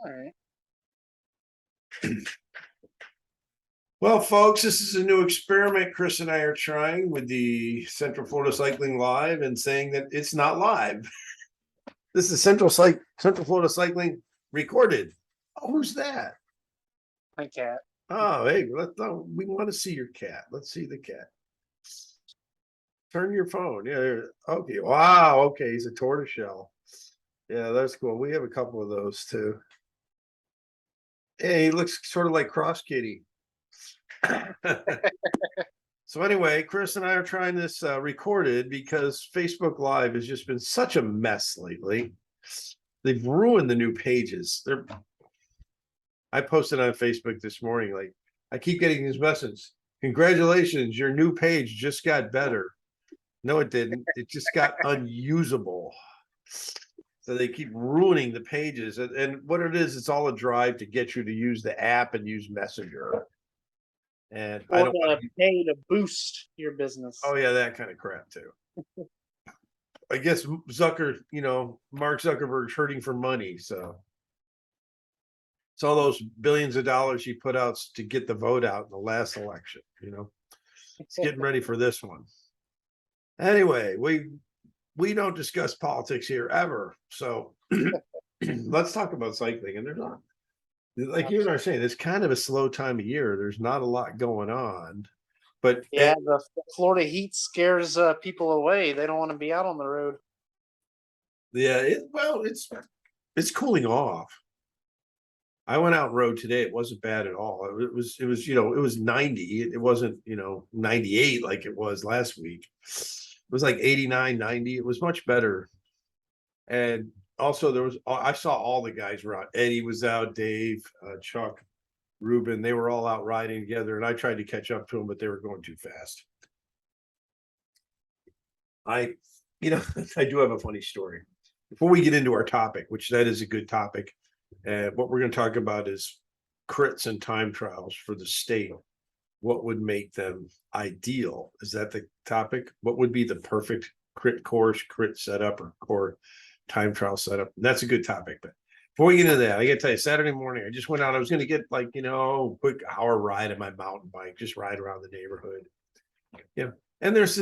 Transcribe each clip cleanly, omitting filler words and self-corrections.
All right. Well, folks, this is a new experiment Chris and I are trying with the Central Florida Cycling Live and saying that it's not live. This is Central Florida Cycling recorded. Oh, who's that? My cat. Oh, hey, we want to see your cat. Let's see the cat. Turn your phone. Yeah. Okay. Wow. Okay. He's a tortoiseshell. Yeah, that's cool. We have a couple of those too. Hey, he looks sort of like Cross Kitty. So anyway, Chris and I are trying this recorded because Facebook Live has just been such a mess lately. They've ruined the new pages. I posted on Facebook this morning, like, I keep getting these messages. Congratulations, your new page just got better. No, it didn't. It just got unusable. So they keep ruining the pages. And what it is, it's all a drive to get you to use the app and use Messenger. And I don't want to pay to boost your business. Oh yeah, that kind of crap too. I guess Mark Zuckerberg's hurting for money, so it's all those billions of dollars he put out to get the vote out in the last election. It's getting ready for this one. Anyway, we don't discuss politics here ever, so let's talk about cycling. And there's not, like you and I are saying, it's kind of a slow time of year. There's not a lot going on, but yeah, the Florida heat scares people away. They don't want to be out on the road. Yeah, it's cooling off. I went out and rode today. It wasn't bad at all. It was 90. It wasn't 98 like it was last week. It was like 89, 90. It was much better. And also I saw all the guys were out. Eddie was out, Dave, Chuck, Ruben. They were all out riding together, and I tried to catch up to them, but they were going too fast. I do have a funny story. Before we get into our topic, which that is a good topic, and what we're going to talk about is crits and time trials for the state. What would make them ideal? Is that the topic? What would be the perfect crit course, crit setup, or core time trial setup? That's a good topic. But before we get into that, I got to tell you, Saturday morning, I just went out. I was going to get quick hour ride on my mountain bike, just ride around the neighborhood. Yeah. And there's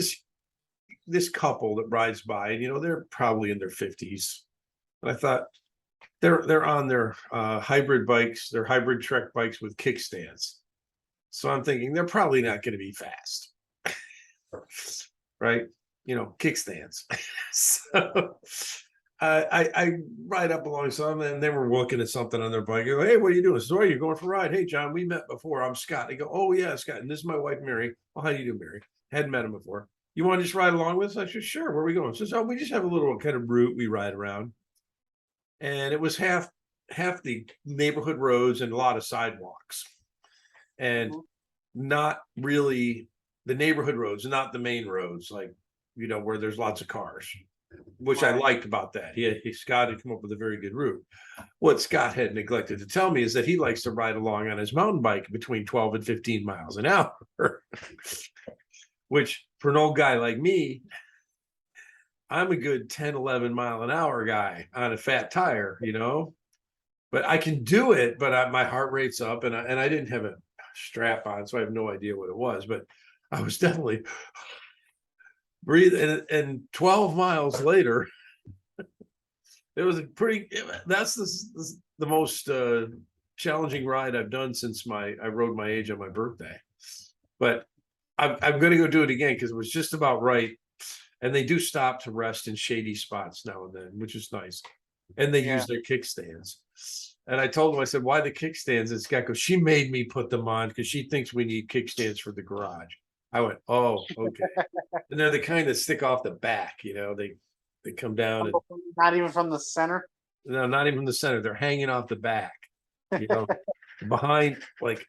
this couple that rides by, and they're probably in their 50s. And I thought they're on their hybrid bikes, their hybrid Trek bikes with kickstands. So I'm thinking they're probably not going to be fast, right? Kickstands. So I ride up alongside them, and they were looking at something on their bike. I go, hey, what are you doing? So, you're going for a ride? Hey, John, we met before. I'm Scott. They go, oh yeah, Scott, and this is my wife, Mary. Well, how do you do, Mary? Hadn't met him before. You want to just ride along with us? I said, sure. Where are we going? She says, oh, we just have a little kind of route we ride around. And it was half the neighborhood roads and a lot of sidewalks. And not really the neighborhood roads, not the main roads, like, where there's lots of cars, which I liked about that. Scott had come up with a very good route. What Scott had neglected to tell me is that he likes to ride along on his mountain bike between 12 and 15 miles an hour, which for an old guy like me, I'm a good 10, 11 mile an hour guy on a fat tire, but I can do it, but my heart rate's up, and I didn't have a strap on, so I have no idea what it was, but I was definitely breathing. And 12 miles later, it was that's the most challenging ride I've done since I rode my age on my birthday. But I'm going to go do it again because it was just about right. And they do stop to rest in shady spots now and then, which is nice. And they use their kickstands. And I told him, I said, why the kickstands? And Scott goes, she made me put them on because she thinks we need kickstands for the garage. I went, oh, okay. And they're the kind that stick off the back, they come down. And, not even from the center? No, not even from the center. They're hanging off the back, behind, like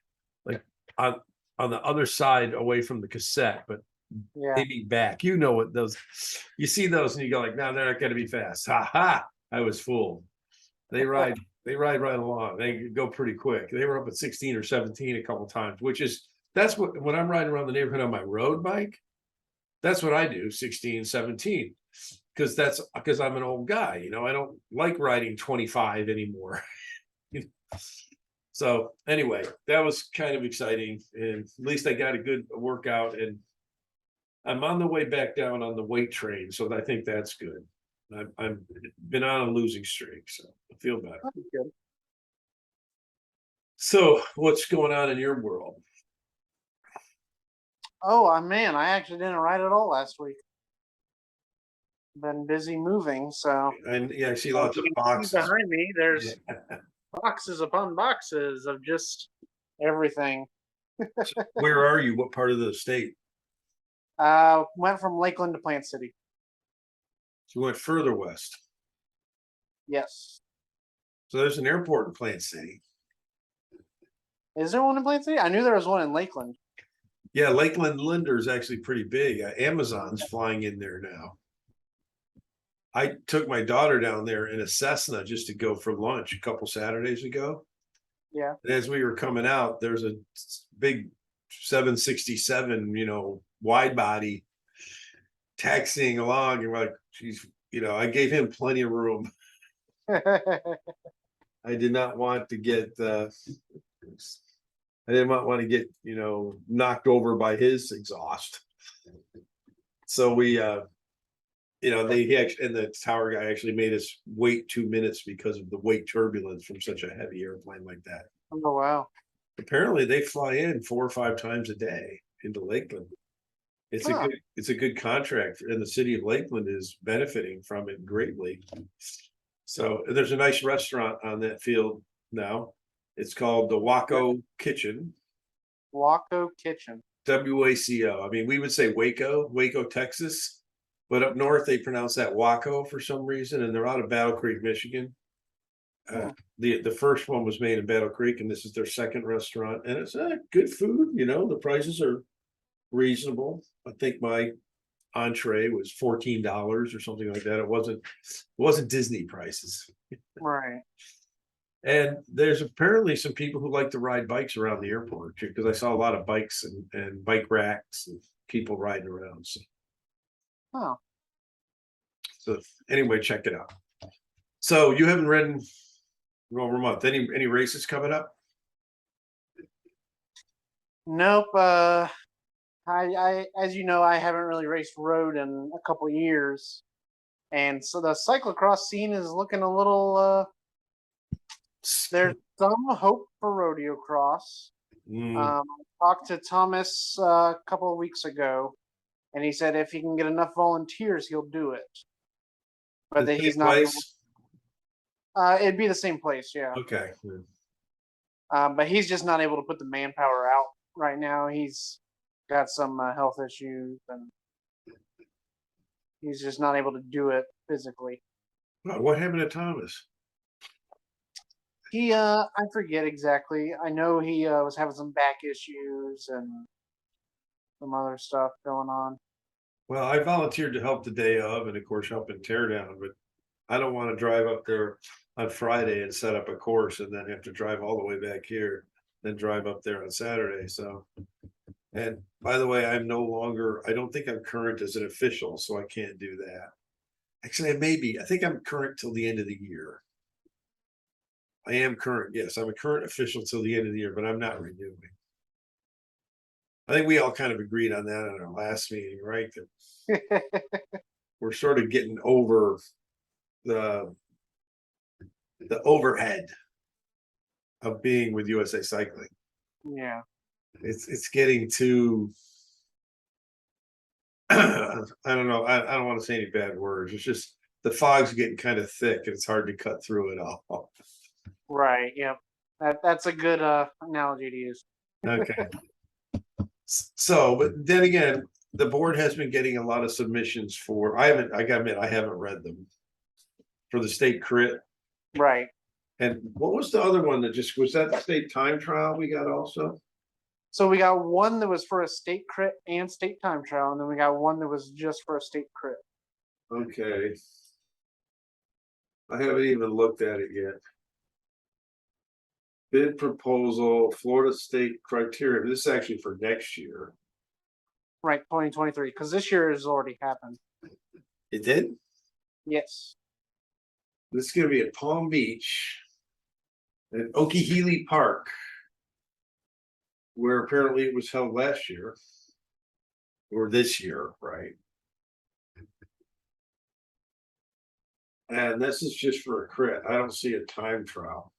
on the other side away from the cassette, but maybe back. What those, you see those and you go like, no, they're not going to be fast. Ha ha. I was fooled. They ride right along. They go pretty quick. They were up at 16 or 17 a couple times, that's what, when I'm riding around the neighborhood on my road bike, that's what I do, 16, 17, because I'm an old guy, I don't like riding 25 anymore. So anyway, that was kind of exciting, and at least I got a good workout, and I'm on the way back down on the weight train, so I think that's good. I've been on a losing streak, so I feel better. That'd be good. So what's going on in your world? Oh, man, I actually didn't write at all last week. Been busy moving, so And yeah, I see as lots you of can see boxes. behind me, there's Yeah. boxes upon boxes of just everything. Where are you? What part of the state? Went from Lakeland to Plant City. So you went further west. Yes. So there's an airport in Plant City. Is there one in Plant City? I knew there was one in Lakeland. Yeah, Lakeland Linder is actually pretty big. Amazon's flying in there now. I took my daughter down there in a Cessna just to go for lunch a couple Saturdays ago. Yeah. And as we were coming out, there's a big 767, wide body taxiing along. And we're like, she's, I gave him plenty of room. I did not want to get, I didn't want to get, knocked over by his exhaust. So we, he actually, and the tower guy actually made us wait 2 minutes because of the weight turbulence from such a heavy airplane like that. Oh, wow. Apparently they fly in 4 or 5 times a day into Lakeland. It's a good contract, and the city of Lakeland is benefiting from it greatly. So there's a nice restaurant on that field now. It's called the Waco Kitchen. Waco Kitchen. WACO. I mean, we would say Waco, Texas, but up north they pronounce that Waco for some reason, and they're out of Battle Creek, Michigan. The first one was made in Battle Creek, and this is their second restaurant, and it's good food. The prices are reasonable. I think my entree was $14 or something like that. It wasn't Disney prices. Right. And there's apparently some people who like to ride bikes around the airport too, because I saw a lot of bikes and bike racks and people riding around. So anyway, check it out. So you haven't ridden over a month. Any races coming up? Nope. I as you know, I haven't really raced road in a couple years, and so the cyclocross scene is looking a little. There's some hope for rodeo cross. I talked to Thomas a couple of weeks ago, and he said if he can get enough volunteers, he'll do it. But that he's not able. It'd be the same place, yeah. Okay. But he's just not able to put the manpower out right now. He's got some health issues, and he's just not able to do it physically. What happened to Thomas? I forget exactly. I know he was having some back issues and some other stuff going on. Well, I volunteered to help the day of, and of course help in teardown, but I don't want to drive up there on Friday and set up a course and then have to drive all the way back here, then drive up there on Saturday. So, and by the way, I don't think I'm current as an official, so I can't do that. Actually, I think I'm current till the end of the year. I am current. Yes, I'm a current official till the end of the year, but I'm not renewing. I think we all kind of agreed on that in our last meeting, right? That we're sort of getting over the overhead of being with USA Cycling. Yeah. It's getting too I don't know. I don't want to say any bad words. It's just the fog's getting kind of thick and it's hard to cut through it all. Right. Yep. That's a good analogy to use. Okay. So, but then again, the board has been getting a lot of submissions for, I gotta admit, I haven't read them, for the state crit. Right. And what was the other one that was that the state time trial we got also? So we got one that was for a state crit and state time trial, and then we got one that was just for a state crit. Okay. I haven't even looked at it yet. Bid proposal, Florida state criteria. This is actually for next year. Right, 2023, because this year has already happened. It did? Yes. This is going to be at Palm Beach. at Okeechobee Park, where apparently it was held last year or this year, right? And this is just for a crit. I don't see a time trial.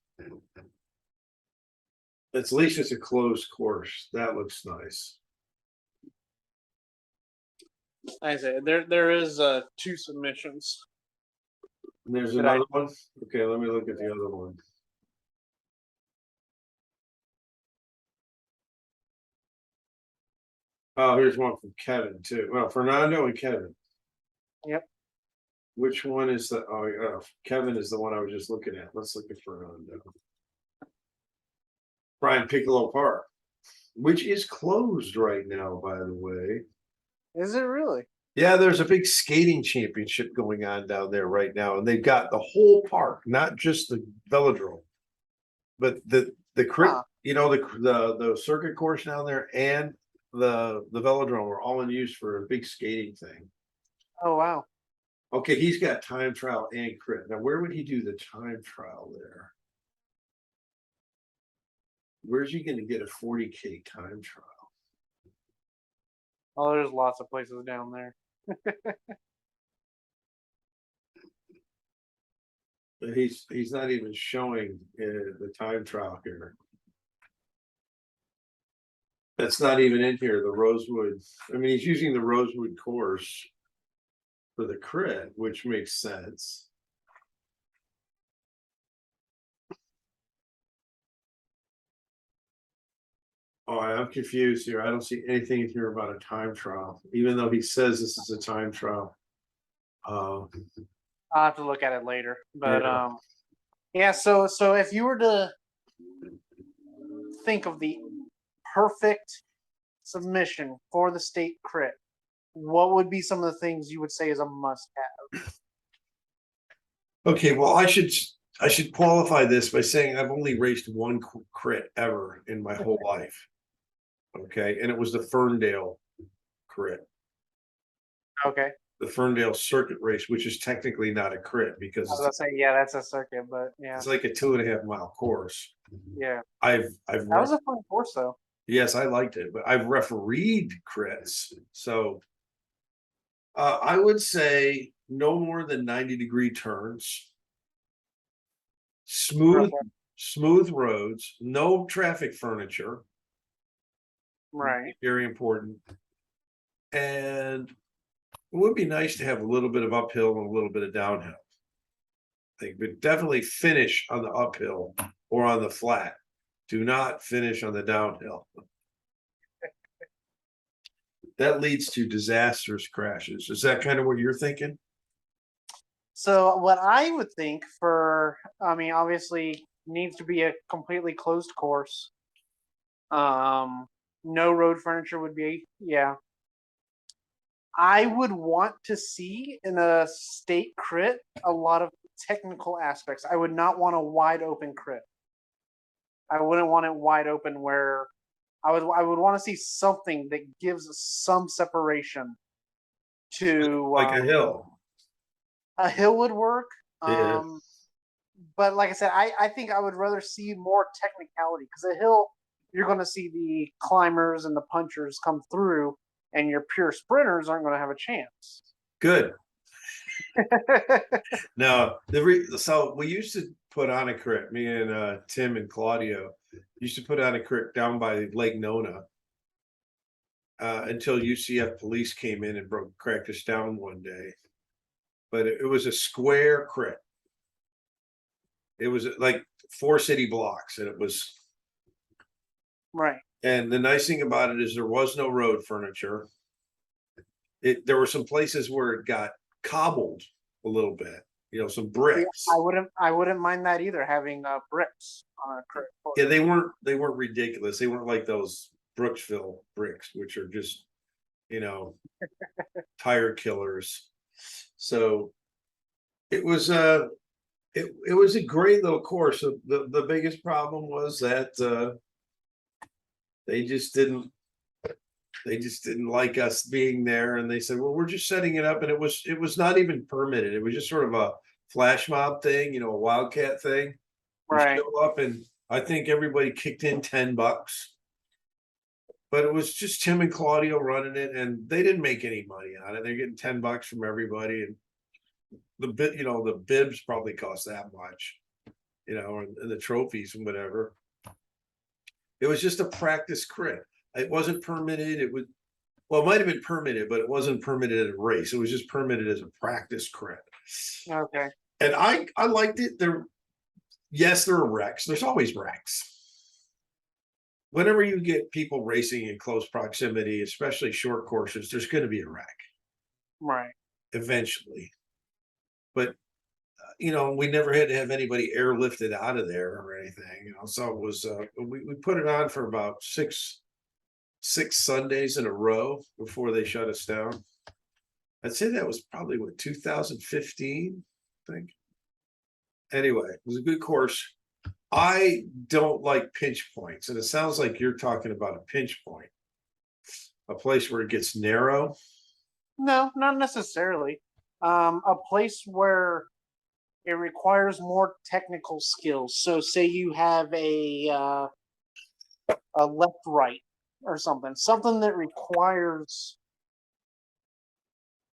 At least it's a closed course. That looks nice. I say there is 2 submissions. And there's Did I- another one. Okay, let me look at the other one. Oh, here's one from Kevin too. Well, Fernando and Kevin. Yep. Which one is the? Oh, yeah, Kevin is the one I was just looking at. Let's look at Fernando. Brian Piccolo Park, which is closed right now, by the way. Is it really? Yeah, there's a big skating championship going on down there right now, and they've got the whole park, not just the velodrome, but the crit. Huh. You know, the circuit course down there and the velodrome are all in use for a big skating thing. Oh wow. Okay, he's got time trial and crit. Now, where would he do the time trial there? Where's he going to get a 40K time trial? Oh, there's lots of places down there. But he's not even showing the time trial here. That's not even in here. The Rosewood. I mean, he's using the Rosewood course for the crit, which makes sense. Oh, I'm confused here. I don't see anything in here about a time trial, even though he says this is a time trial. I'll have to look at it later. But Yeah. yeah, so if you were to think of the perfect submission for the state crit, what would be some of the things you would say is a must have? Okay, well, I should qualify this by saying I've only raced one crit ever in my whole life. Okay, and it was the Ferndale crit, Okay. the Ferndale circuit race, which is technically not a crit I because was gonna say, yeah, that's a circuit, but yeah. it's like a 2.5 mile course. Yeah. I've That was a fun course though. yes, I liked it, but I've refereed crits, so I would say no more than 90-degree turns, smooth roads, no traffic furniture. Right. Very important. And it would be nice to have a little bit of uphill and a little bit of downhill. I think, but definitely finish on the uphill or on the flat. Do not finish on the downhill. That leads to disastrous crashes. Is that kind of what you're thinking? So what I would think I mean, obviously needs to be a completely closed course. No road furniture would be, yeah. I would want to see in a state crit a lot of technical aspects. I would not want a wide open crit. I wouldn't want it wide open where I would want to see something that gives some separation to Like a hill. A hill would work. Yeah. But like I said, I think I would rather see more technicality because a hill, you're going to see the climbers and the punchers come through, and your pure sprinters aren't going to have a chance. Good. No, so we used to put on a crit. Me and Tim and Claudio used to put on a crit down by Lake Nona until UCF police came in and cracked us down one day. But it was a square crit. It was like 4 city blocks, and it was right. And the nice thing about it is there was no road furniture. There were some places where it got cobbled a little bit, some bricks. Yeah, I wouldn't mind that either, having bricks on a crit. Yeah, they weren't ridiculous. They weren't like those Brooksville bricks, which are just, tire killers. So it was it was a great little course. The biggest problem was that they just didn't like us being there, and they said, well, we're just setting it up, and it was not even permitted. It was just sort of a flash mob thing, a wildcat thing. You Right. show up and I think everybody kicked in $10. But it was just Tim and Claudio running it, and they didn't make any money on it. They're getting $10 from everybody, and the bibs probably cost that much, and the trophies and whatever. It was just a practice crit. It wasn't permitted. It might have been permitted, but it wasn't permitted at a race. It was just permitted as a practice crit. Okay. And I liked it. Yes, there are wrecks. There's always wrecks. Whenever you get people racing in close proximity, especially short courses, there's going to be a wreck Right. eventually. But we never had to have anybody airlifted out of there or anything. So it was we put it on for about six Sundays in a row before they shut us down. I'd say that was probably 2015, I think. Anyway, it was a good course. I don't like pinch points, and it sounds like you're talking about a pinch point, a place where it gets narrow. No, not necessarily. A place where it requires more technical skills. So, say you have a left right or something that requires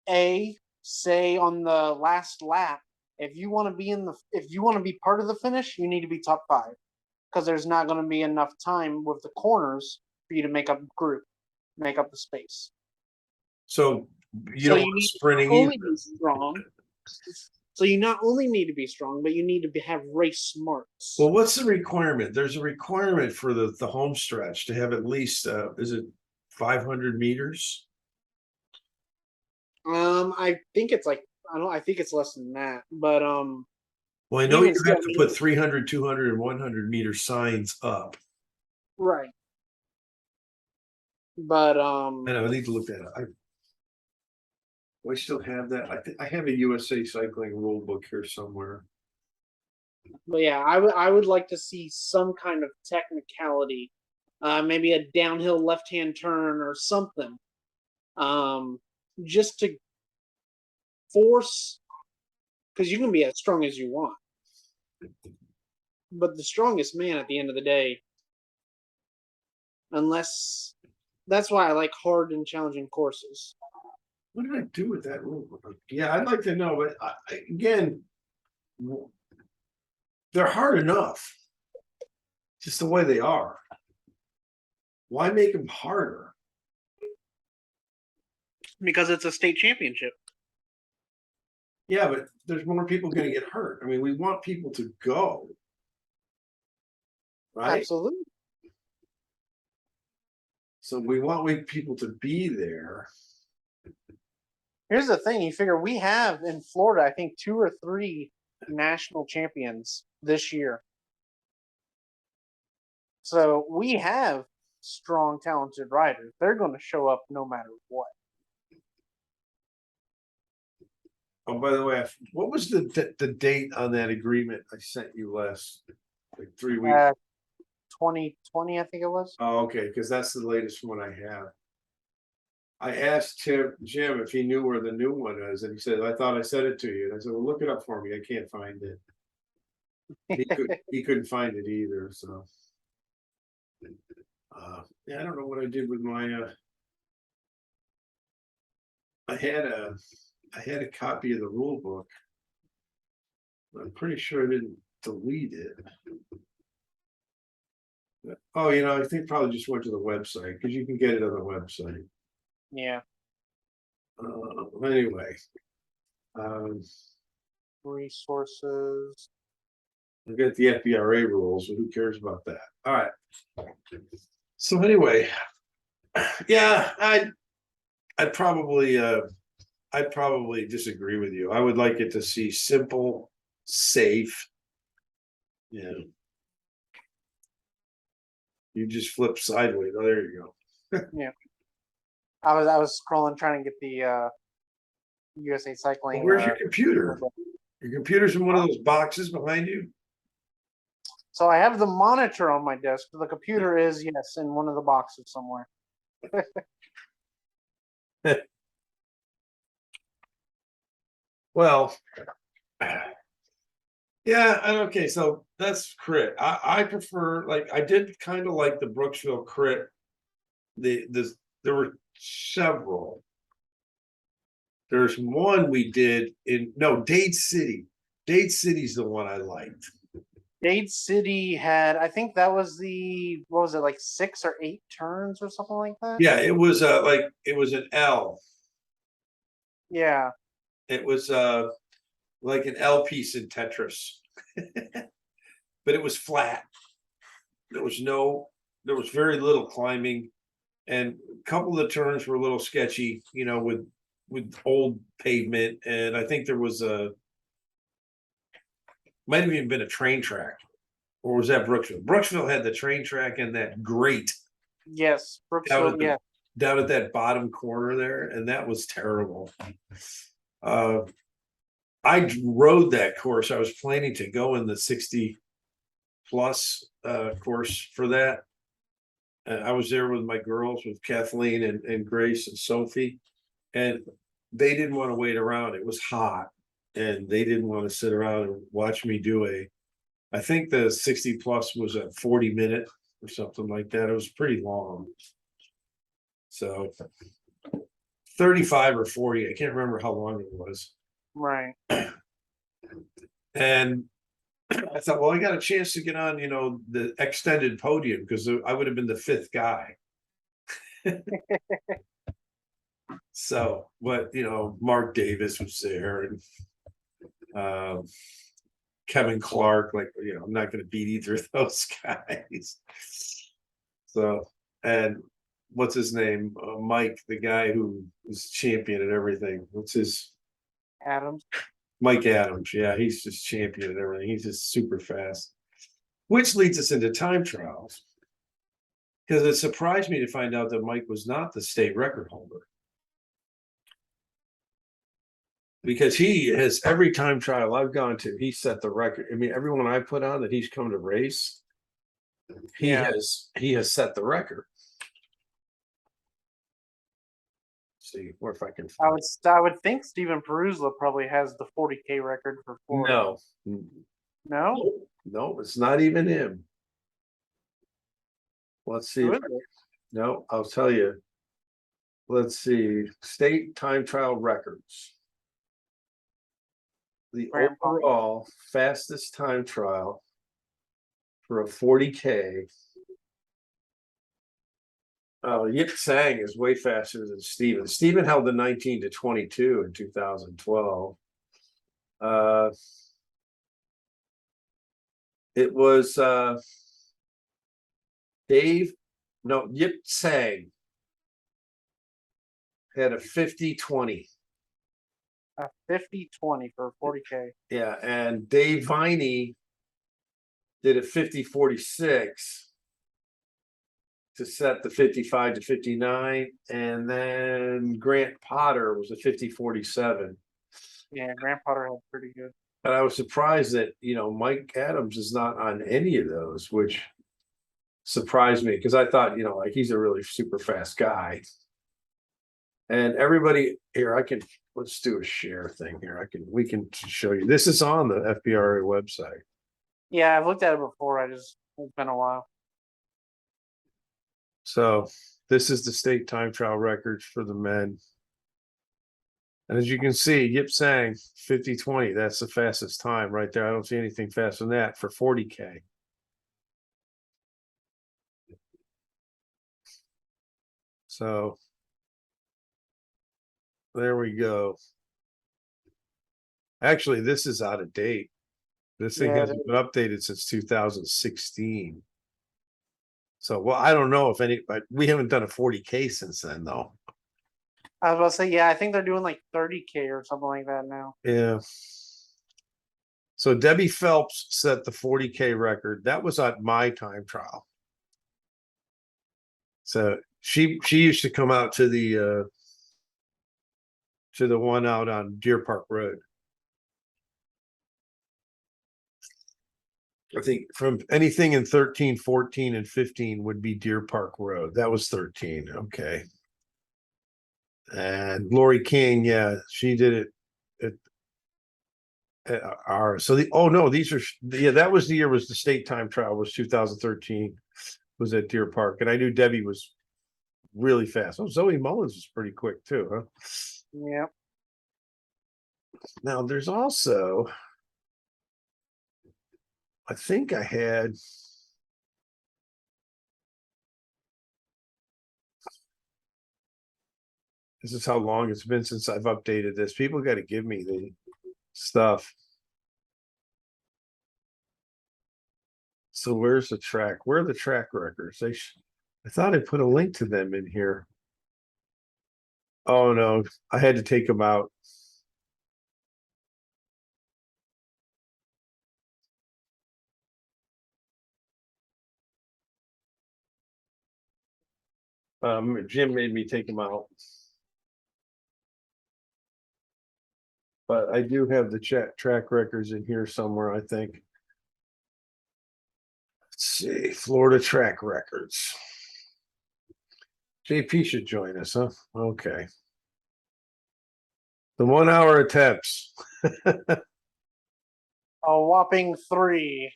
say on the last lap. If you want to be part of the finish, you need to be top 5 because there's not going to be enough time with the corners for you to make up the space. So you don't want sprinting either. Be strong. So you not only need to be strong, but you need to have race smarts. Well, what's the requirement? There's a requirement for the home stretch to have at least is it 500 meters? I think it's I think it's less than that, but well, I know you have to put 300, 200, and 100 meter signs up. Right. But I know, I need to look that up. Do I still have that? I have a USA Cycling rule book here somewhere. But yeah, I would like to see some kind of technicality, maybe a downhill left-hand turn or something, just to force, because you can be as strong as you want, but the strongest man at the end of the day, unless that's why I like hard and challenging courses. What did I do with that rule book? Yeah, I'd like to know, but again, they're hard enough, just the way they are. Why make them harder? Because it's a state championship. Yeah, but there's more people going to get hurt. I mean, we want people to go, right? Absolutely. So we want people to be there. Here's the thing: you figure we have in Florida, I think 2 or 3 national champions this year. So we have strong, talented riders. They're going to show up no matter what. Oh, by the way, what was the date on that agreement I sent you last, like 3 weeks? 2020, I think it was. Oh, okay, because that's the latest one I have. I asked Jim if he knew where the new one is, and he said, "I thought I sent it to you." And I said, "Well, look it up for me. I can't find it." He couldn't find it either. So, yeah, I don't know what I did with my. I had a copy of the rule book. I'm pretty sure I didn't delete it. Oh, I think probably just went to the website because you can get it on the website. Yeah. Anyway, Resources. I've got the FBRA rules, but who cares about that? All right. So anyway, yeah, I'd probably disagree with you. I would like it to see simple, safe. Yeah. You just flip sideways. Oh, there you go. Yeah. I was scrolling trying to get the USA Cycling. Well, where's your computer? Your computer's in one of those boxes behind you? So I have the monitor on my desk. The computer is, yes, in one of the boxes somewhere. Well, Yeah, and okay, so that's crit. I prefer, like, I did kind of like the Brooksville crit. There were several. There's one we did in no Dade City. Dade City's the one I liked. Dade City had, I think that was what was it, like 6 or 8 turns or something like that? Yeah, it was like it was an L. Yeah. It was like an L piece in Tetris. But it was flat. There was there was very little climbing, and a couple of the turns were a little sketchy, with old pavement, and I think there was might have even been a train track, or was that Brooksville? Brooksville had the train track and that grate Yes. down Brooksville, at yeah. that bottom corner there, and that was terrible. Uh, I rode that course. I was planning to go in the 60 plus course for that. I was there with my girls, with Kathleen and Grace and Sophie, and they didn't want to wait around. It was hot, and they didn't want to sit around and watch me do I think the 60 plus was a 40-minute or something like that. It was pretty long. So 35 or 40, I can't remember how long it was. Right. And I thought, well, I got a chance to get on, the extended podium, because I would have been the fifth guy. So, but Mark Davis was there, and Kevin Clark, like, I'm not going to beat either of those guys. So, and what's his name? Mike, the guy who was champion and everything. What's his? Adams. Mike Adams. Yeah, he's just champion and everything. He's just super fast. Which leads us into time trials, because it surprised me to find out that Mike was not the state record holder. Because he has, every time trial I've gone to, he set the record. I mean, everyone I put on that he's come to race, Yeah. he has set the record. See if I can find. I would think Steven Peruzza probably has the 40K record for Florida. No? No, it's not even him. Let's see. No, I'll tell you. Let's see. State time trial records. The overall fastest time trial for a 40K. Oh, Yip Sang is way faster than Steven. Steven held the 19 to 22 in 2012. It was Yip Sang had a 50-20. A 50-20 for 40K. Yeah, and Dave Viney did a 50-46 to set the 55 to 59, and then Grant Potter was a 50-47. Yeah, Grant Potter had pretty good. And I was surprised that Mike Adams is not on any of those, which surprised me, because I thought like he's a really super fast guy. And everybody here, let's do a share thing here. We can show you. This is on the FBRA website. Yeah, I've looked at it before. It's been a while. So this is the state time trial records for the men. And as you can see, Yip Sang 50-20. That's the fastest time right there. I don't see anything faster than that for 40K. So there we go. Actually, this is out of date. This thing hasn't been updated since 2016. So, well, I don't know but we haven't done a 40K since then, though. I was about to say, yeah, I think they're doing like 30K or something like that now. Yeah. So Debbie Phelps set the 40K record. That was at my time trial. So she used to come out to the one out on Deer Park Road. I think from anything in 13, 14, and 15 would be Deer Park Road. That was 13. Okay. And Lori King, yeah, she did it So that was the year was the state time trial was 2013 was at Deer Park, and I knew Debbie was really fast. Oh, Zoe Mullins was pretty quick too, huh? Yeah. Now there's also, I think I had. This is how long it's been since I've updated this. People got to give me the stuff. So where's the track? Where are the track records? I thought I put a link to them in here. Oh no, I had to take them out. Jim made me take them out. But I do have the track records in here somewhere, I think. Let's see, Florida track records. JP should join us, huh? Okay. The 1 hour attempts. A whopping 3.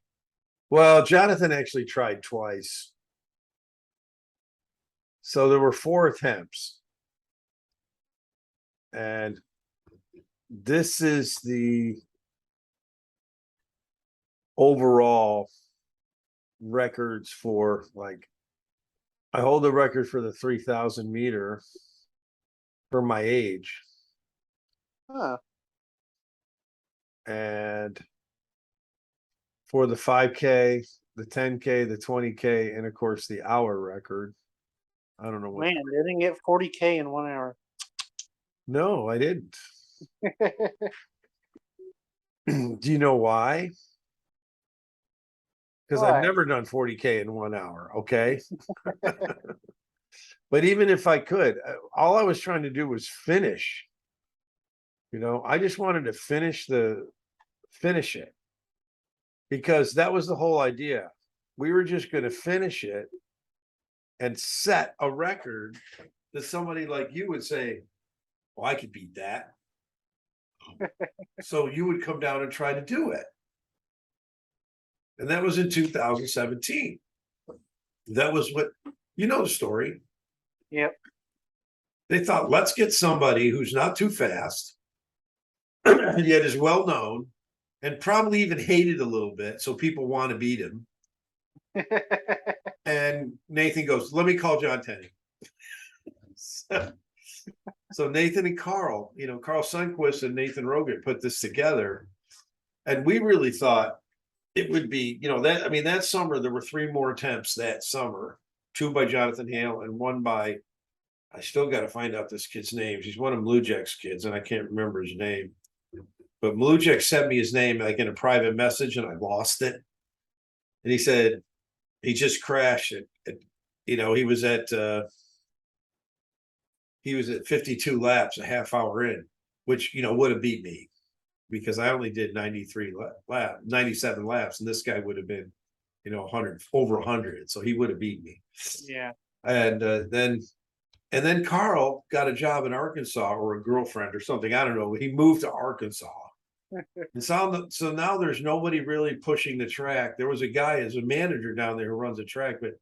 Well, Jonathan actually tried twice. So there were 4 attempts. And this is the overall records for, like, I hold the record for the 3,000 meter for my age. Huh. And for the 5K, the 10K, the 20K, and of course the hour record. I don't know what. Man, they didn't get 40K in 1 hour. No, I didn't. Do you know why? Because I've never done 40K in 1 hour. Okay. But even if I could, all I was trying to do was finish. I just wanted to finish it, because that was the whole idea. We were just going to finish it and set a record that somebody like you would say, well, I could beat that. So you would come down and try to do it. And that was in 2017. That was what, the story. Yep. They thought, let's get somebody who's not too fast, and yet is well known, and probably even hated a little bit, so people want to beat him. And Nathan goes, let me call John Tenney. So Nathan and Carl Sundquist and Nathan Rogan put this together. And we really thought it would be, that summer, there were 3 more attempts that summer, 2 by Jonathan Hale and 1 by, I still got to find out this kid's name. He's one of Mlujek's kids, and I can't remember his name. But Mlujek sent me his name like in a private message, and I lost it. And he said he just crashed it. He was at 52 laps, a half hour in, which would have beat me, because I only did 97 laps, and this guy would have been 100, over 100, so he would have beat me. Yeah. And then Carl got a job in Arkansas, or a girlfriend or something, I don't know. He moved to Arkansas. And so now there's nobody really pushing the track. There was a guy as a manager down there who runs a track, but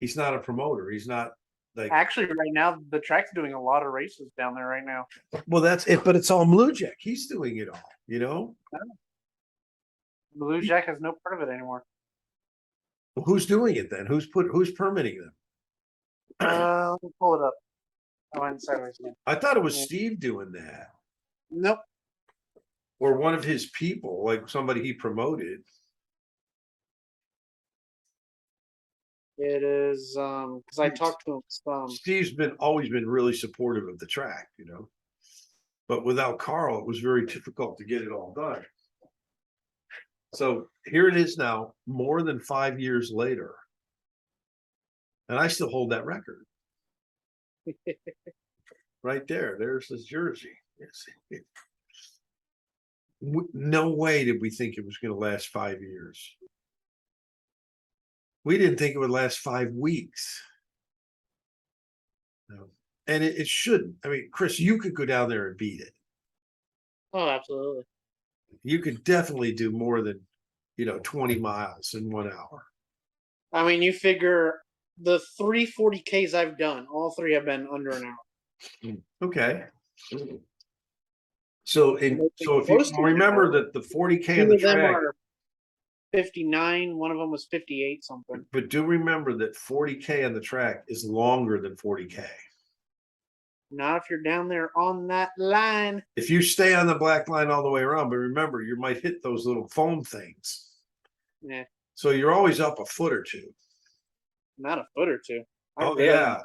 he's not a promoter. He's not, like, actually, right now the track's doing a lot of races down there right now. Well, that's it, but it's all Mlujek. He's doing it all. Mlujek has no part of it anymore. Well, who's doing it then? Who's permitting them? Let me pull it up. I went sideways again. I thought it was Steve doing that. Nope. Or one of his people, like somebody he promoted. It is because I talked to him some. Steve's always been really supportive of the track, but without Carl, it was very difficult to get it all done. So here it is now, more than 5 years later, and I still hold that record. Right there, there's his jersey. No way did we think it was going to last 5 years. We didn't think it would last 5 weeks. No. And it shouldn't. I mean, Chris, you could go down there and beat it. Oh, absolutely. you could definitely do more than 20 miles in 1 hour. I mean, you figure the 340Ks I've done, all three have been under an hour. Okay. So if you Close to an remember hour. that the 40K on Two the of them track, are 59. One of them was 58 something. but do remember that 40K on the track is longer than 40K. Not if you're down there on that line. If you stay on the black line all the way around, but remember, you might hit those little foam things. Yeah, So you're always up a foot or two. not a foot or two. Oh yeah.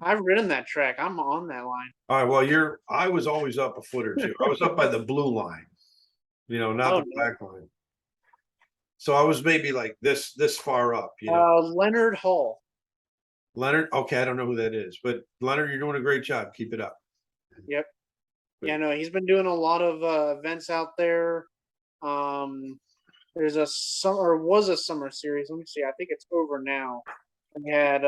I've ridden that track. I'm on that line. All right. Well, I was always up a foot or two. I was up by the blue line, not Oh the no. black line. So I was maybe like this far up, Leonard Hall. Leonard. Okay, I don't know who that is, but Leonard, you're doing a great job. Keep it up. Yep. Yeah, no, he's been doing a lot of events out there. There's a summer, or was a summer series. Let me see. I think it's over now. We had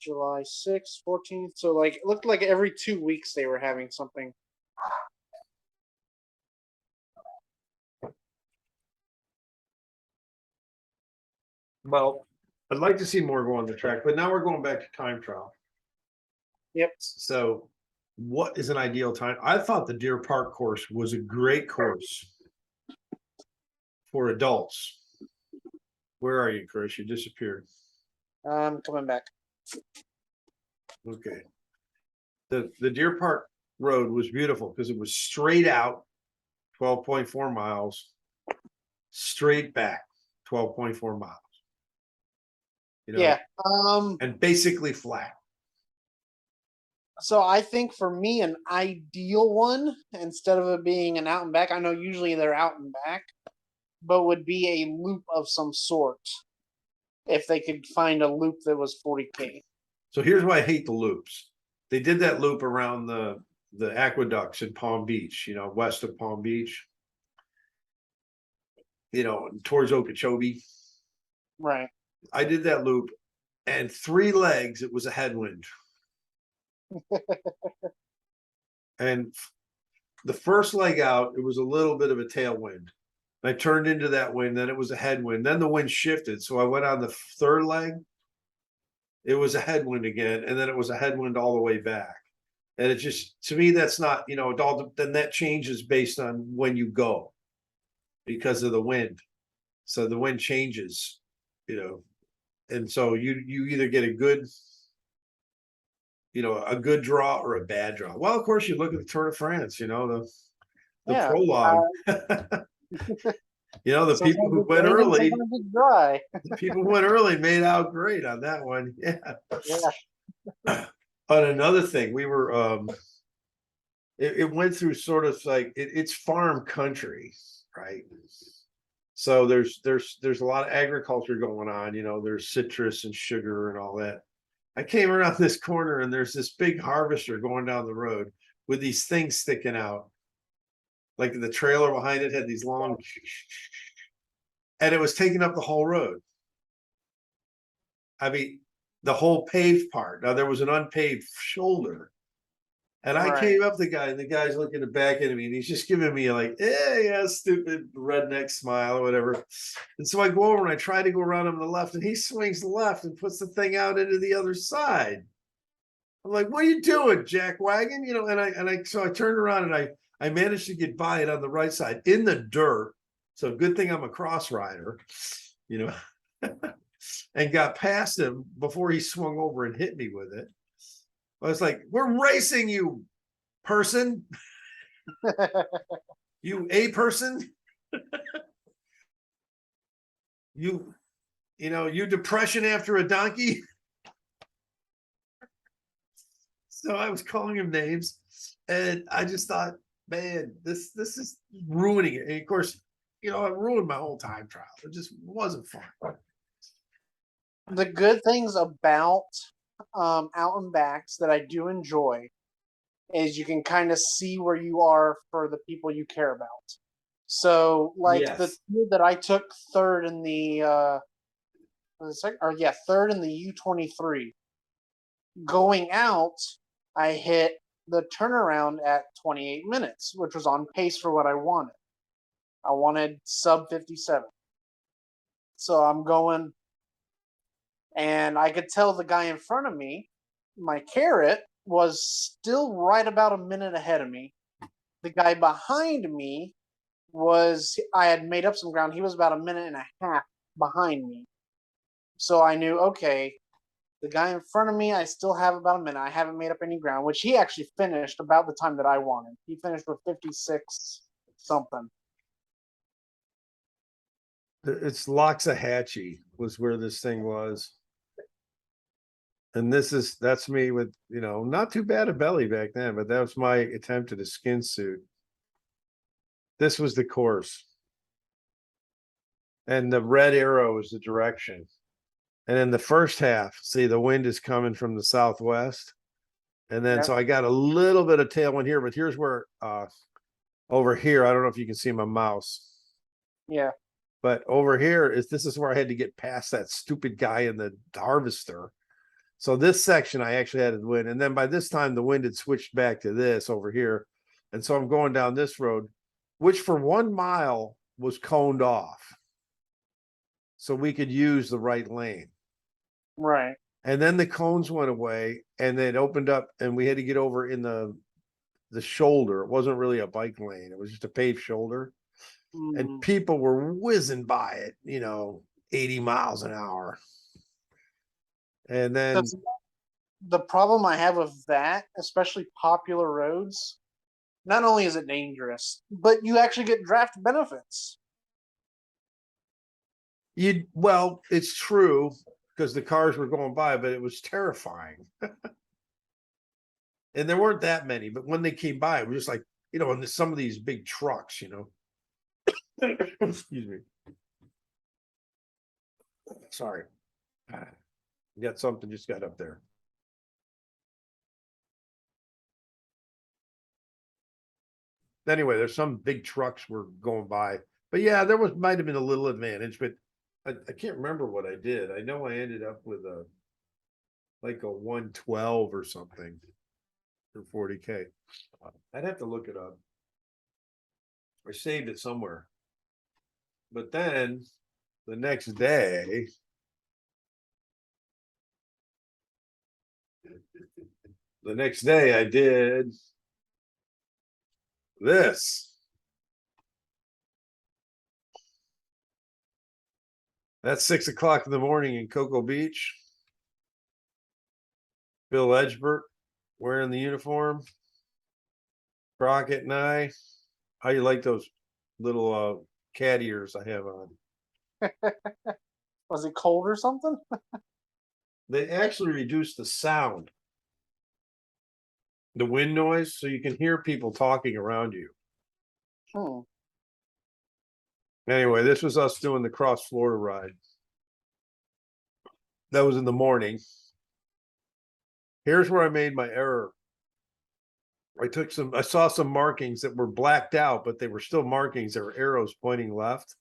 July 6th, 14th. So like it looked like every 2 weeks they were having something. Well, I'd like to see more go on the track, but now we're going back to time trial. Yep. So what is an ideal time? I thought the Deer Park course was a great course for adults. Where are you, Chris? You disappeared. I'm coming back. Okay. The Deer Park road was beautiful because it was straight out, 12.4 miles, straight back, 12.4 miles. Yeah. And basically flat. So I think for me, an ideal one, instead of it being an out and back, I know usually they're out and back, but would be a loop of some sort. If they could find a loop that was 40K. So here's why I hate the loops. They did that loop around the aqueducts in Palm Beach, west of Palm Beach, towards Okeechobee. Right. I did that loop, and 3 legs, it was a headwind. And the first leg out, it was a little bit of a tailwind. I turned into that wind, then it was a headwind. Then the wind shifted. So I went on the third leg. It was a headwind again, and then it was a headwind all the way back. And it just, to me, that's not, then that changes based on when you go because of the wind. So the wind changes, and so you either get a good draw or a bad draw. Well, of course, you look at the Tour de France, the prologue. The people who went early, the people who went early made out great on that one. Yeah. On another thing, we were it went through sort of like it's farm country, right? So there's a lot of agriculture going on, there's citrus and sugar and all that. I came around this corner and there's this big harvester going down the road with these things sticking out. Like the trailer behind it had these long, and it was taking up the whole road. I mean, the whole paved part. Now there was an unpaved shoulder. And I came up to the guy, and the guy's looking back at me, and he's just giving me like, yeah, stupid redneck smile or whatever. And so I go over and I try to go around him on the left, and he swings left and puts the thing out into the other side. I'm like, what are you doing, Jack Wagon? So I turned around and I managed to get by it on the right side in the dirt. So good thing I'm a cross rider, and got past him before he swung over and hit me with it. I was like, we're racing, you person. You a person. you depression after a donkey. So I was calling him names, and I just thought, man, this is ruining it. And of course, it ruined my whole time trial. It just wasn't fun. The good things about out and backs that I do enjoy is you can kind of see where you are for the people you care about. So, like the tour that I took third in the third in the U23. Going out, I hit the turnaround at 28 minutes, which was on pace for what I wanted. I wanted sub 57. So I'm going, and I could tell the guy in front of me, my carrot, was still right about a minute ahead of me. The guy behind me I had made up some ground. He was about a minute and a half behind me. So I knew, okay, the guy in front of me, I still have about a minute. I haven't made up any ground, which he actually finished about the time that I wanted. He finished with 56 something. It's Loxahatchee was where this thing was. And that's me with, not too bad a belly back then, but that was my attempt at a skin suit. This was the course. And the red arrow is the direction. And in the first half, see, the wind is coming from the southwest. And then, so I got a little bit of tailwind here, but here's where, over here, I don't know if you can see my mouse. Yeah. But over here this is where I had to get past that stupid guy in the harvester. So this section I actually had to win. And then by this time the wind had switched back to this over here. And so I'm going down this road, which for 1 mile was coned off. So we could use the right lane. Right. And then the cones went away and then it opened up and we had to get over in the shoulder. It wasn't really a bike lane. It was just a paved shoulder. And people were whizzing by it, 80 miles an hour. And then the problem I have with that, especially popular roads, not only is it dangerous, but you actually get draft benefits. Well, it's true because the cars were going by, but it was terrifying. And there weren't that many, but when they came by, it was just like, and some of these big trucks, Excuse me. Sorry. Got something just got up there. Anyway, there's some big trucks were going by. But yeah, might have been a little advantage, but I can't remember what I did. I know I ended up with a 112 or something for 40K. I'd have to look it up. I saved it somewhere. But then the next day, I did this. That's 6 o'clock in the morning in Cocoa Beach. Bill Edgebert wearing the uniform. Crockett and I. How you like those little cat ears I have on? Was it cold or something? They actually reduce the sound, the wind noise, so you can hear people talking around you. Anyway, this was us doing the cross Florida ride. That was in the morning. Here's where I made my error. I saw some markings that were blacked out, but they were still markings. There were arrows pointing left.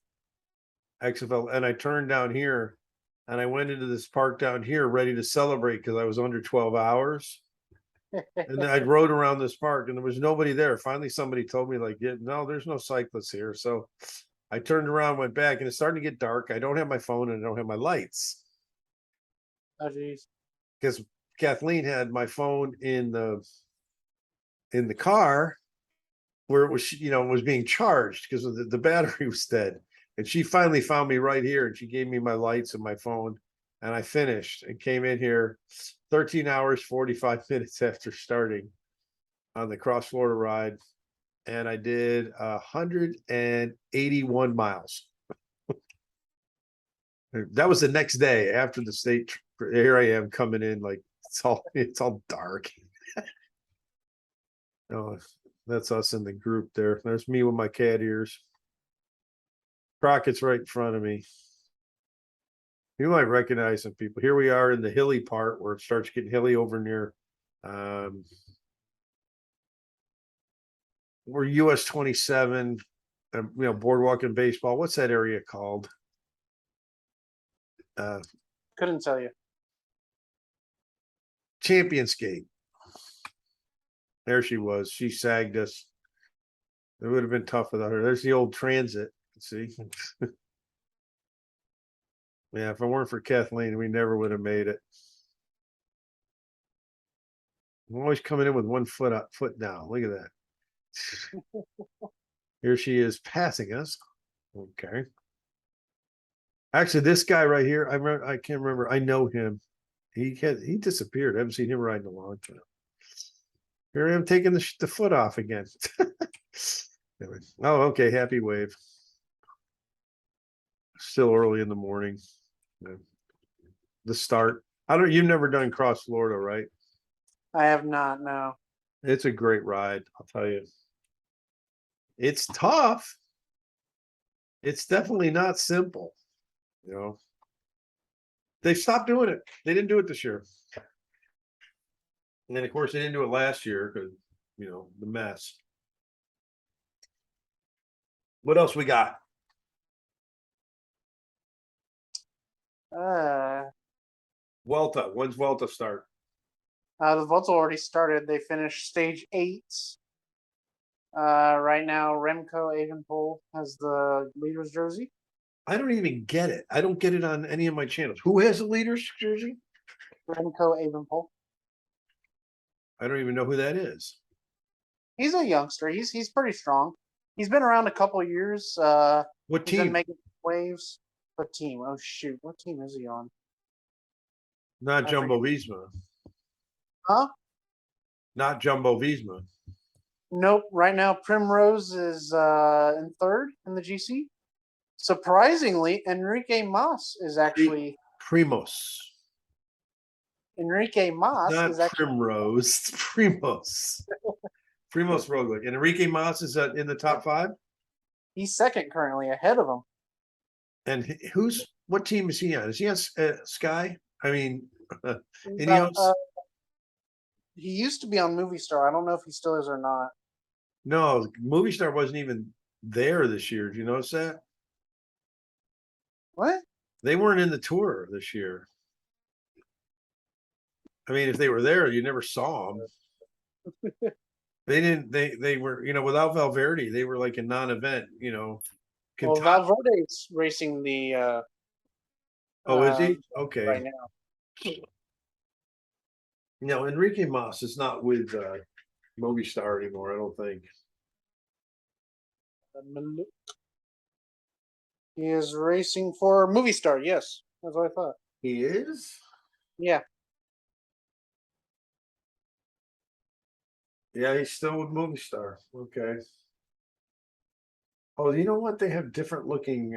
XFL, and I turned down here and I went into this park down here ready to celebrate because I was under 12 hours. And then I rode around this park and there was nobody there. Finally, somebody told me, no, there's no cyclists here. So I turned around, went back, and it's starting to get dark. I don't have my phone and I don't have my lights. Oh, geez. Because Kathleen had my phone in the car where it was, was being charged because the battery was dead. And she finally found me right here and she gave me my lights and my phone. And I finished and came in here 13 hours, 45 minutes after starting on the cross Florida ride. And I did 181 miles. That was the next day after the state. Here I am coming in it's all dark. Oh, that's us in the group there. There's me with my cat ears. Crockett's right in front of me. You might recognize some people. Here we are in the hilly part where it starts getting hilly over near we're US 27, boardwalk and baseball. What's that area called? Couldn't tell you. Championsgate. There she was. She sagged us. It would have been tough without her. There's the old transit. See? Yeah, if it weren't for Kathleen, we never would have made it. I'm always coming in with one foot up, foot down. Look at that. Here she is passing us. Okay. Actually, this guy right here, I can't remember. I know him. He disappeared. I haven't seen him riding a long time. Here I am taking the foot off again. Oh, okay. Happy wave. Still early in the morning. Yeah. The start. You've never done Cross Florida, right? I have not. No. It's a great ride. I'll tell you. It's tough. It's definitely not simple. You know, they stopped doing it. They didn't do it this year. And then, of course, they didn't do it last year because, the mess. What else we got? Vuelta. When's Vuelta start? The Vuelta already started. They finished stage 8. Right now, Remco Evenepoel has the leader's jersey. I don't even get it. I don't get it on any of my channels. Who has the leader's jersey? Remco Evenepoel. I don't even know who that is. He's a youngster. He's pretty strong. He's been around a couple of years. What He's been team? making waves. What team? Oh shoot! What team is he on? Not I Jumbo forget. Visma. Huh? Not Jumbo Visma. Nope. Right now, Primrose is in third in the GC. Surprisingly, Enrique Mas is actually Primos. Enrique Mas Not is actually Primrose. It's Primos. Primos Roglic. And Enrique Mas is in the top 5? he's second currently, ahead of him. And what team is he on? Is he on Sky? I mean, Uh, Ineos? he used to be on Movie Star. I don't know if he still is or not. No, Movie Star wasn't even there this year. Do you notice that? What? They weren't in the tour this year. I mean, if they were there, you never saw them. They didn't. They were, without Valverde, they were like a non-event. Well, Valverde's racing the Oh, is he? Okay. right now. No, Enrique Mas is not with Movistar anymore. I don't think. He is racing for Movie Star. Yes, that's what I thought. He is. Yeah. Yeah, he's still with Movistar. Okay. Oh, you know what? They have different looking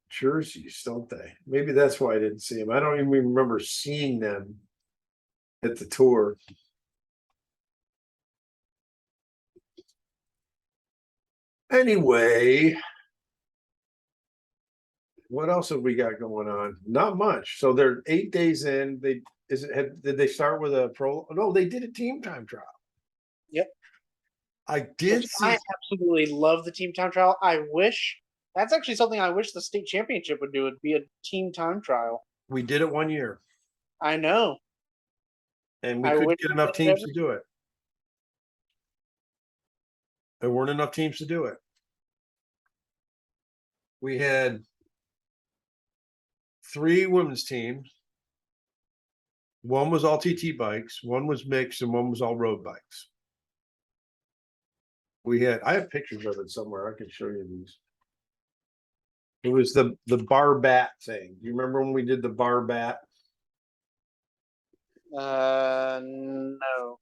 jerseys, don't they? Maybe that's why I didn't see them. I don't even remember seeing them at the tour. Anyway, what else have we got going on? Not much. So they're 8 days in. Did they start with a pro? No, they did a team time trial. Yep. I did see. I absolutely love the team time trial. I wish that's actually something I wish the state championship would do. Would be a team time trial. We did it one year, I know. and we I couldn't wish get we enough did it teams every- to do it. There weren't enough teams to do it. We had 3 women's teams. One was all TT bikes, one was mixed, and one was all road bikes. I have pictures of it somewhere. I can show you these. It was the bar bat thing. You remember when we did the bar bat? No.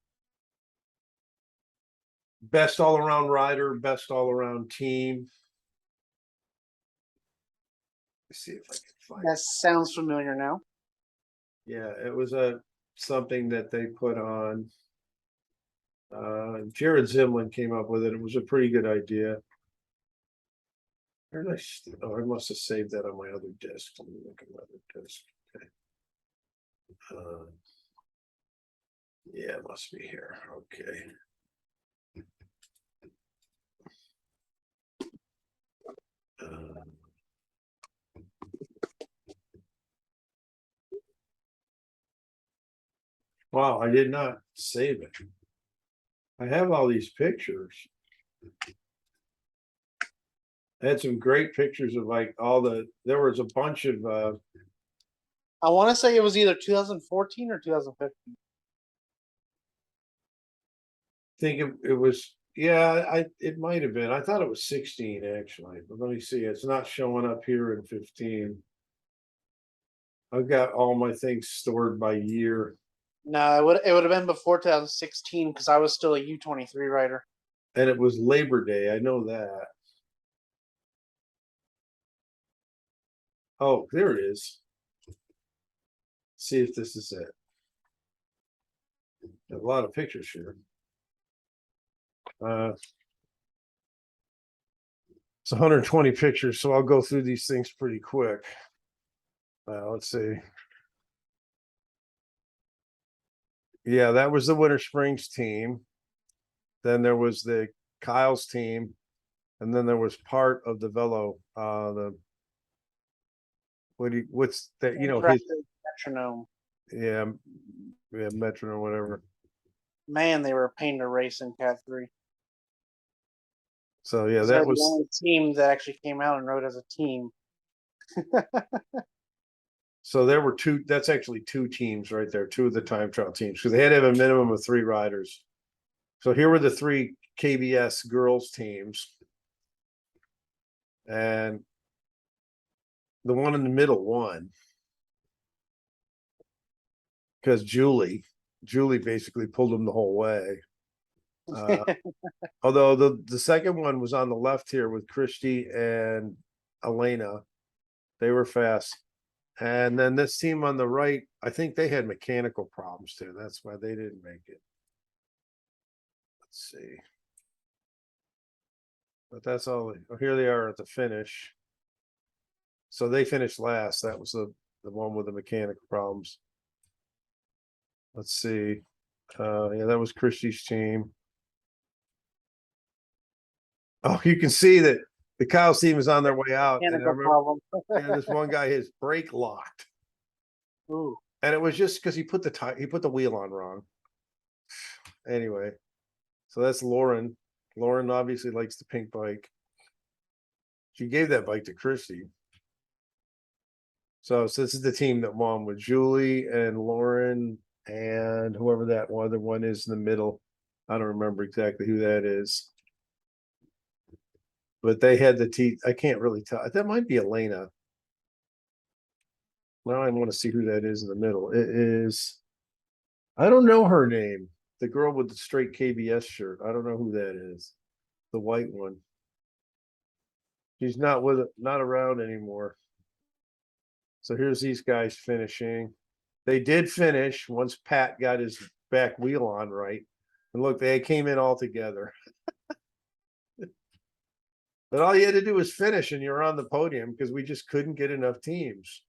Best all around rider, best all around team. Let's see if I can find That sounds familiar now. Yeah, it was something that they put on. Jared Zimlin came up with it. It was a pretty good idea. I must have saved that on my other disk. Let me look at my other disk. Okay. Yeah, it must be here. Okay. Wow, I did not save it. I have all these pictures. I had some great pictures of like there was a bunch of I want to say it was either 2014 or 2015. think it was, yeah, it might have been. I thought it was 16 actually, but let me see. It's not showing up here in 15. I've got all my things stored by year. No, it would have been before 2016 because I was still a U23 rider. And it was Labor Day. I know that. Oh, there it is. See if this is it. A lot of pictures here. It's 120 pictures, so I'll go through these things pretty quick. Let's see. Yeah, that was the Winter Springs team. Then there was the Kyle's team, and then there was part of the Velo. What's that? You know, his Metronome. yeah, Metronome or whatever. Man, they were a pain to race in Cat 3. So yeah, They're that the was only team that actually came out and rode as a team. so there were two. That's actually two teams right there, two of the time trial teams, because they had to have a minimum of 3 riders. So here were the 3 KBS girls teams, and the one in the middle won because Julie basically pulled them the whole way. Although the second one was on the left here with Christy and Elena. They were fast. And then this team on the right, I think they had mechanical problems too. That's why they didn't make it. Let's see. But that's all. Oh, here they are at the finish. So they finished last. That was the one with the mechanical problems. Let's see. Yeah, that was Christy's team. Oh, you can see that the Kyle's team is on their way out. And I remember, and this one guy, his brake locked. Ooh. And it was just because he put the wheel on wrong. Anyway, so that's Lauren. Lauren obviously likes the pink bike. She gave that bike to Christy. So this is the team that won with Julie and Lauren and whoever that other one is in the middle. I don't remember exactly who that is. But they had the teeth. I can't really tell. That might be Elena. Now I want to see who that is in the middle. It is, I don't know her name. The girl with the straight KBS shirt. I don't know who that is. The white one. She's not around anymore. So here's these guys finishing. They did finish once Pat got his back wheel on right. And look, they came in all together. But all you had to do was finish and you're on the podium because we just couldn't get enough teams.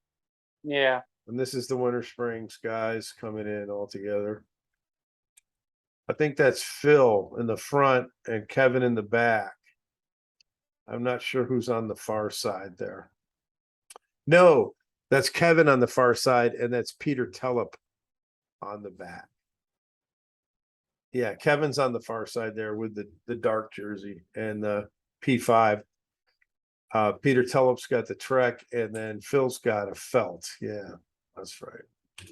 Yeah. And this is the Winter Springs guys coming in all together. I think that's Phil in the front and Kevin in the back. I'm not sure who's on the far side there. No, that's Kevin on the far side, and that's Peter Tellup on the back. Yeah, Kevin's on the far side there with the dark jersey and the P5. Peter Tellup's got the Trek, and then Phil's got a Felt. Yeah, that's right.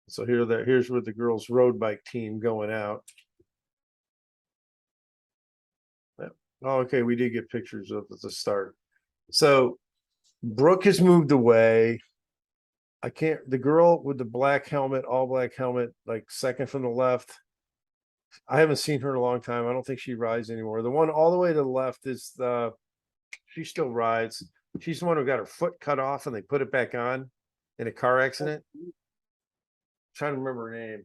So here's with the girls' road bike team going out. Oh, okay, we did get pictures of at the start. So Brooke has moved away. The girl with the black helmet, all black helmet, like second from the left. I haven't seen her in a long time. I don't think she rides anymore. The one all the way to the left is she still rides. She's the one who got her foot cut off and they put it back on in a car accident. I'm trying to remember her name.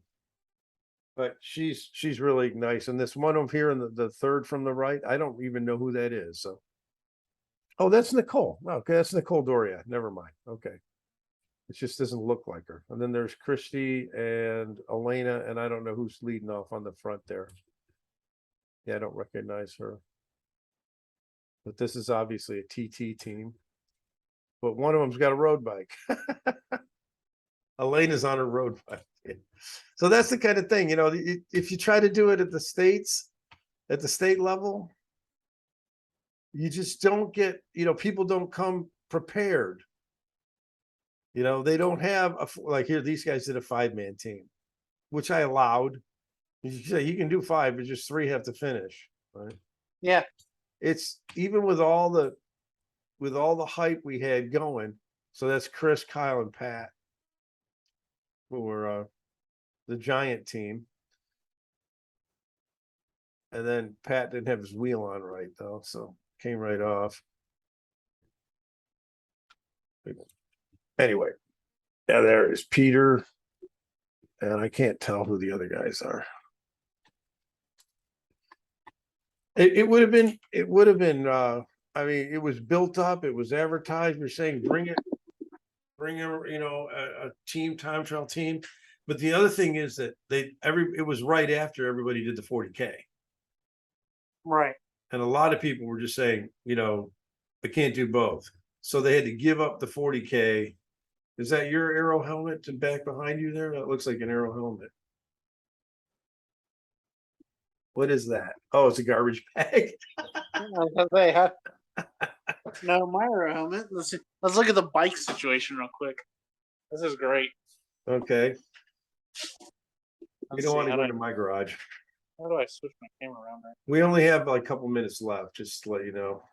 But she's really nice. And this one over here in the third from the right, I don't even know who that is. So, oh, that's Nicole. Okay, that's Nicole Doria. Never mind. Okay, it just doesn't look like her. And then there's Christy and Elena, and I don't know who's leading off on the front there. Yeah, I don't recognize her. But this is obviously a TT team. But one of them's got a road bike. Elena's on her road bike. So that's the kind of thing, you know, if you try to do it at the state level, you just don't get, you know, people don't come prepared. You know, they don't have like here, these guys did a 5-man team, which I allowed. You say you can do 5, but just 3 have to finish, right? Yeah. It's even with all the hype we had going. So that's Chris, Kyle, and Pat, who were the giant team. And then Pat didn't have his wheel on right though, so came right off. Anyway, yeah, there is Peter, and I can't tell who the other guys are. It would have been. I mean, it was built up. It was advertised. We're saying bring it, you know, a team time trial team. But the other thing is that it was right after everybody did the 40K. Right. And a lot of people were just saying, you know, I can't do both. So they had to give up the 40K. Is that your Arrow helmet and back behind you there? That looks like an Arrow helmet. What is that? Oh, it's a garbage bag. No, my helmet. Let's look at the bike situation real quick. This is great. Okay. You don't want to go to into my garage. How do I switch my camera around there? We only have like a couple minutes left, just to let you know.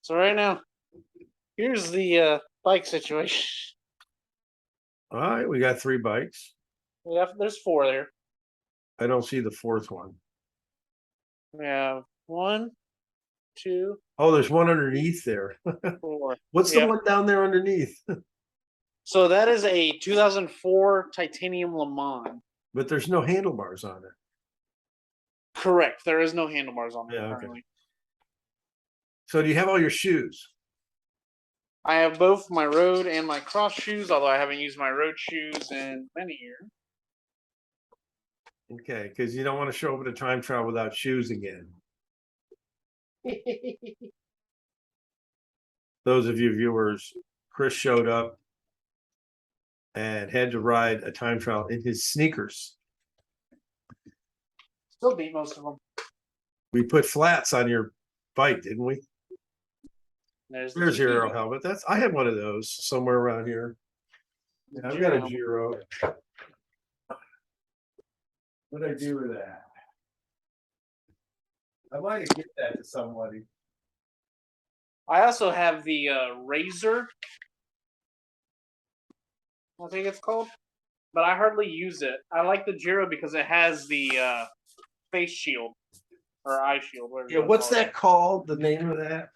So right now, here's the bike situation. All right, we got 3 bikes. There's 4 there. I don't see the 4th one. We have 1, 2. Oh, there's one underneath there. 4. What's the one down there underneath? So that is a 2004 titanium Le Mans. But there's no handlebars on it. Correct. There is no handlebars on it currently. Okay. So do you have all your shoes? I have both my road and my cross shoes, although I haven't used my road shoes in many years. Okay, because you don't want to show up at a time trial without shoes again. Those of you viewers, Chris showed up and had to ride a time trial in his sneakers. Still beat most of them. We put flats on your bike, didn't we? There's your Arrow helmet. I have one of those somewhere around here. Yeah, I've got a Giro. What did I do with that? I might get that to somebody. I also have the Razor. I think it's called, but I hardly use it. I like the Giro because it has the face shield or eye shield. Yeah, what's that called? The name of that?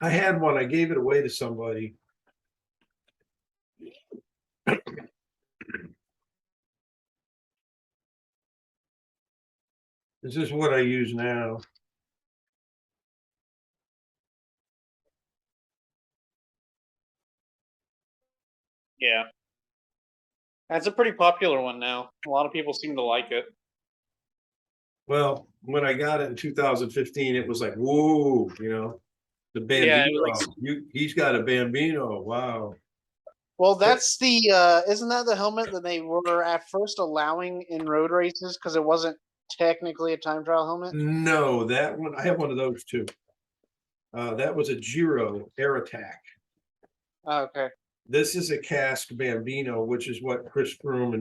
I had one. I gave it away to somebody. This is what I use now. Yeah. That's a pretty popular one now. A lot of people seem to like it. Well, when I got it in 2015, it was like, whoa, you know, the Bambino. Yeah, he's got a Bambino. Wow. Well, that's the isn't that the helmet that they were at first allowing in road races because it wasn't technically a time trial helmet? No, that one I have one of those too. That was a Giro Air Attack. Oh, okay. This is a cast Bambino, which is what Chris Froome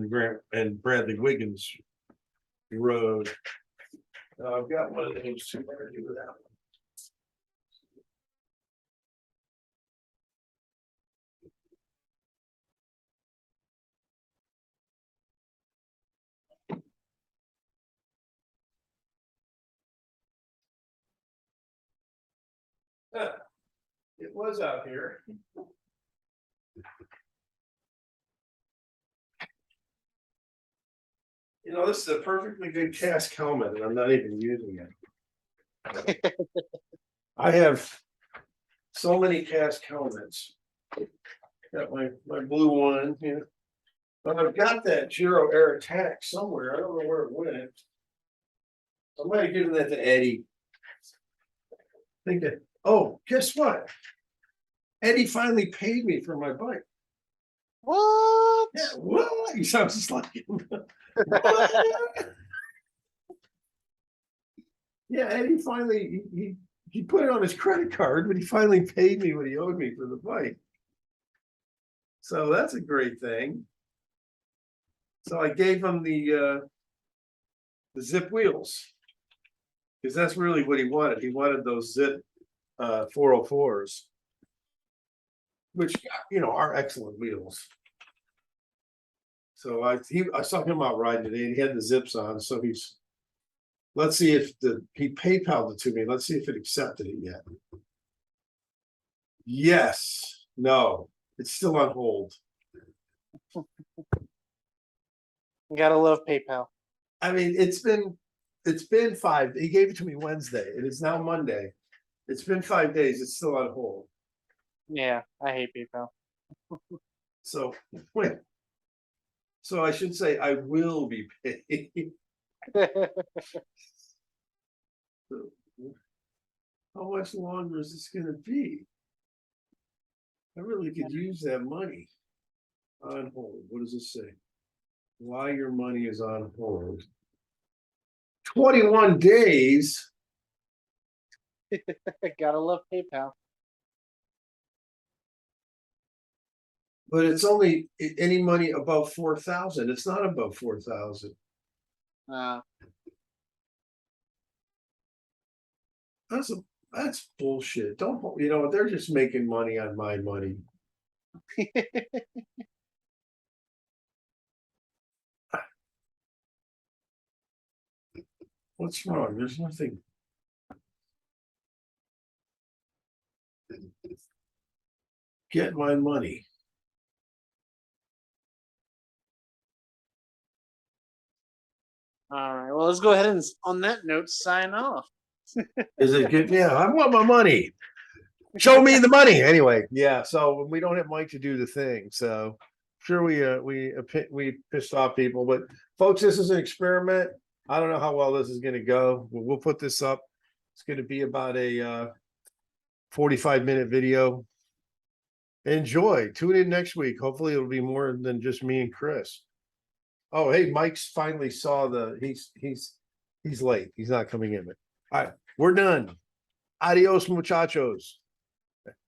and Bradley Wiggins rode. I've got one of those too. What do I do with that one? It was out here. You know, this is a perfectly good cast helmet, and I'm not even using it. I have so many cast helmets. Got my blue one here. But I've got that Giro Air Attack somewhere. I don't know where it went. I might have given that to Eddie. Think that, oh, guess what? And he finally paid me for my bike. What? Yeah, what? You sound just like him. What? Yeah, and he finally he put it on his credit card, but he finally paid me what he owed me for the bike. So that's a great thing. So I gave him the zip wheels because that's really what he wanted. He wanted those zip 404s, which are excellent wheels. So I saw him out riding today, and he had the zips on. So let's see if he PayPal'd it to me. Let's see if it accepted it yet. Yes, no, it's still on hold. You gotta love PayPal. I mean, it's been 5. He gave it to me Wednesday. It is now Monday. It's been 5 days. It's still on hold. Yeah, I hate PayPal. So wait. So I should say I will be paid. How much longer is this going to be? I really could use that money. On hold. What does it say? Why your money is on hold? 21 days. Gotta love PayPal. But it's only any money above 4,000. It's not above 4,000. That's bullshit. Don't they're just making money on my money. What's wrong? There's nothing. Get my money. All right. Well, let's go ahead and, on that note, sign off. Is it good? Yeah, I want my money. Show me the money. Anyway, yeah. So we don't have Mike to do the thing. So sure we pissed off people, but folks, this is an experiment. I don't know how well this is going to go. We'll put this up. It's going to be about a 45-minute video. Enjoy. Tune in next week. Hopefully it'll be more than just me and Chris. Oh, hey, Mike's finally saw he's late. He's not coming in. All right, we're done. Adios, muchachos.